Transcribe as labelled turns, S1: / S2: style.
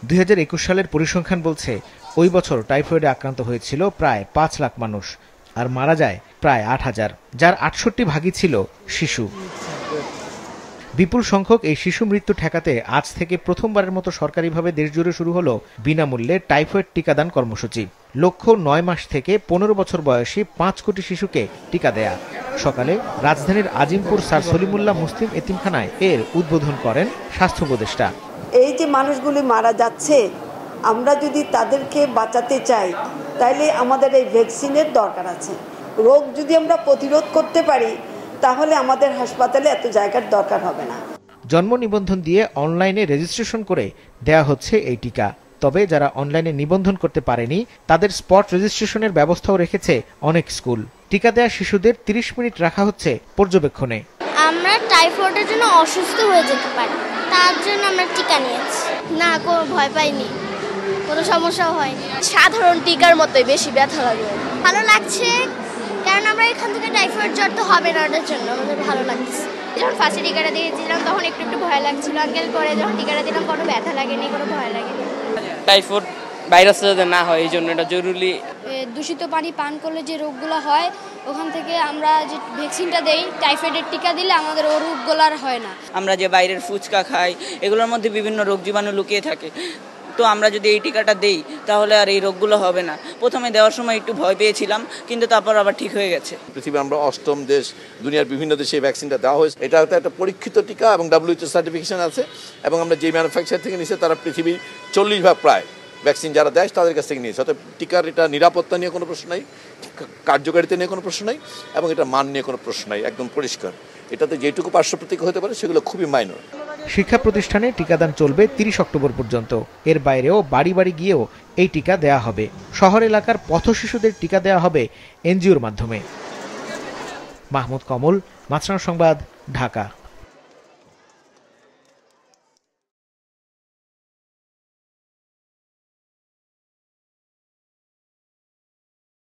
S1: 2021 সালের পরিসংখ্যান বলছে ওই বছর টাইফয়েডে আক্রান্ত হয়েছিল প্রায় 5 লাখ মানুষ আর মারা যায় প্রায় 8,000, যার 68 ভাগই ছিল শিশু। বিপুল সংখ্যক এই শিশু মৃত্যু ঠেকাতে আজ থেকে প্রথমবারের মতো সরকারিভাবে দেশজুড়ে শুরু হলো বিনামূল্যে টাইফয়েড টিকাদান কর্মসূচি। লক্ষ্য 9 মাস থেকে 15 বছর বয়সী 5 কোটি শিশুকে টিকা দেয়া। সকালে রাজধানীর আজিমপুর স্যার সলিমুল্লাহ মুসলিম এতিমখানায় এর উদ্বোধন করেন স্বাস্থ্য উপদেষ্টা।
S2: এই যে মানুষগুলি মারা যাচ্ছে, আমরা যদি তাদেরকে বাঁচাতে চাই তাহলে আমাদের এই ভ্যাকসিনের দরকার আছে। রোগ যদি আমরা প্রতিরোধ করতে পারি তাহলে আমাদের হাসপাতালে এত জায়গার দরকার হবে না।
S1: জন্ম নিবন্ধন দিয়ে অনলাইনে রেজিস্ট্রেশন করে দেয়া হচ্ছে এই টিকা। তবে যারা অনলাইনে নিবন্ধন করতে পারেনি তাদের স্পট রেজিস্ট্রেশনের ব্যবস্থাও রেখেছে অনেক স্কুল। টিকা দেয়া শিশুদের 30 মিনিট রাখা হচ্ছে পর্যবেক্ষণে।
S3: আমরা টাইফয়েডের জন্য অসুস্থ হয়ে যেতে পারি, তার জন্য আমরা টিকা নিয়েছি। না, কোনো ভয় পাইনি, কোনো সমস্যাও হয়নি। সাধারণ টিকার মতোই, বেশি ব্যথা লাগে। ভালো লাগছে, কারণ আমরা এখান থেকে টাইফয়েড জ্বর তো হবে না, ওটার জন্য আমাদের ভালো লাগছে। যখন ফার্স্টে টিকাটা দিয়েছিলাম তখন একটু ভয় লাগছিল আঙ্কেল, পরে যখন টিকাটা দিলাম কোনো ব্যথা লাগেনি, কোনো ভয় লাগেনি।
S4: টাইফয়েড ভাইরাস যাতে না হয় এই জন্য এটা জরুরি।
S3: দূষিত পানি পান করলে যে রোগগুলো হয় ওখান থেকে আমরা যে ভ্যাকসিনটা দেই, টাইফয়েডের টিকা দিলে আমাদের ও রোগগুলো আর হয় না।
S4: আমরা যে বাইরের ফুচকা খাই এগুলোর মধ্যে বিভিন্ন রোগ জীবাণু লুকিয়ে থাকে, তো আমরা যদি এই টিকাটা দেই তাহলে আর এই রোগগুলো হবে না। প্রথমে দেওয়ার সময় একটু ভয় পেয়েছিলাম, কিন্তু তারপর আবার ঠিক হয়ে গেছে।
S5: পৃথিবীর আমরা 8ম দেশ, দুনিয়ার বিভিন্ন দেশে এই ভ্যাকসিনটা দেওয়া হয়েছে। এটা একটা পরীক্ষিত টিকা এবং WHO সার্টিফিকেশন আছে, এবং আমরা যে ম্যানুফ্যাকচার থেকে নিয়েছে তারা পৃথিবীর 40 ভাগ প্রায় ভ্যাকসিন যারা দেয় তাদের কাছ থেকে নিয়েছে। অর্থাৎ টিকার এটা নিরাপত্তা নিয়ে কোনো প্রশ্ন নাই, কার্যকারিতা নিয়ে কোনো প্রশ্ন নাই, এবং এটা মান নিয়ে কোনো প্রশ্ন নাই, একদম পরিষ্কার। এটাতে যেটুকু পার্শ্ব প্রতিক্রিয়া হতে পারে সেগুলো খুবই মাইনর।
S1: শিক্ষা প্রতিষ্ঠানে টিকাদান চলবে 30 অক্টোবর পর্যন্ত। এর বাইরেও বাড়ি বাড়ি গিয়েও এই টিকা দেয়া হবে। শহর এলাকার পথ শিশুদের টিকা দেয়া হবে এনজিওর মাধ্যমে। মাহমুদ কমল, মাছরাঙা সংবাদ, ঢাকা।